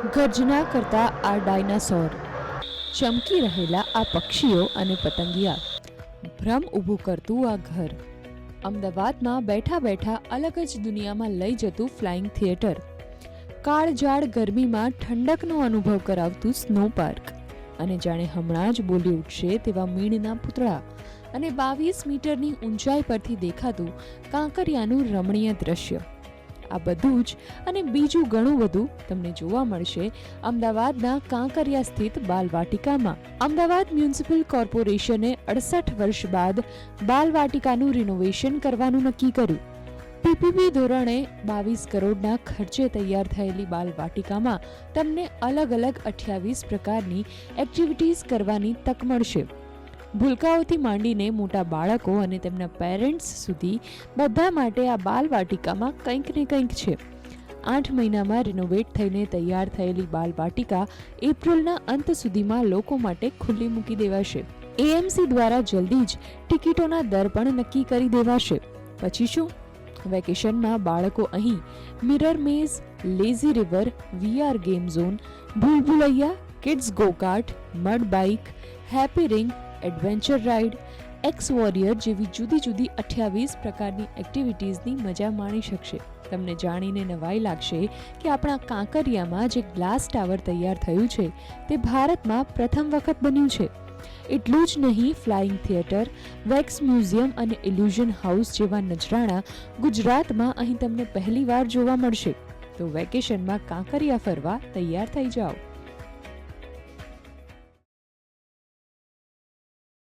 ગર્જના કરતા આ ડાયનાસોર, ચમકી રહેલા આ પક્ષીઓ અને પતંગિયા, ભ્રમ ઊભું કરતું આ ઘર, અમદાવાદમાં બેઠા બેઠા અલગ જ દુનિયામાં લઈ જતું ફ્લાઇંગ થિયેટર, કાળઝાળ ગરમીમાં ઠંડકનો અનુભવ કરાવતું સ્નો પાર્ક, અને જાણે હમણાં જ બોલી ઉઠશે તેવા મીણના પૂતળા અને 22 મીટરની ઊંચાઈ પરથી દેખાતું કાંકરિયાનું રમણીય દ્રશ્ય, આ બધું જ અને બીજું ઘણું બધું તમને જોવા મળશે અમદાવાદના કાંકરિયા સ્થિત બાલવાટિકામાં. અમદાવાદ મ્યુનિસિપલ કોર્પોરેશને 68 વર્ષ બાદ બાલવાટિકાનું રિનોવેશન કરવાનું નક્કી કર્યું. પીપીપી ધોરણે 22 કરોડના ખર્ચે તૈયાર થયેલી બાલવાટિકામાં તમને અલગ અલગ 28 પ્રકારની એક્ટિવિટીઝ કરવાની તક મળશે. ભૂલકાઓથી માંડીને મોટા બાળકો અને તેમના પેરેન્ટ્સ સુધી બધા માટે આ બાલવાટિકામાં કંઈક ને કંઈક છે. 8 મહિનામાં રિનોવેટ થઈને તૈયાર થયેલી બાલવાટિકા એપ્રિલના અંત સુધીમાં લોકો માટે ખુલ્લી મૂકી દેવાશે. એએમસી દ્વારા જલ્દી જ ટિકિટોના દર પણ નક્કી કરી દેવાશે. પછી શું? વેકેશનમાં બાળકો અહીં mirror maze, lazy river, VR game zone, ભૂલભુલૈયા, kids go kart, mud bike, happy ring, adventure ride, X warrior જેવી જુદી જુદી 28 પ્રકારની એક્ટિવિટીઝની મજા માણી શકશે. તમને જાણીને નવાઈ લાગશે કે આપણા કાંકરિયામાં જે ગ્લાસ ટાવર તૈયાર થયું છે તે ભારતમાં પ્રથમ વખત બન્યું છે. એટલું જ નહીં, ફ્લાઇંગ થિયેટર, વેક્સ મ્યુઝિયમ અને ઇલ્યુઝન હાઉસ જેવા નજરાણા ગુજરાતમાં અહીં તમને પહેલીવાર જોવા મળશે. તો વેકેશનમાં કાંકરિયા ફરવા તૈયાર થઈ જાઓ.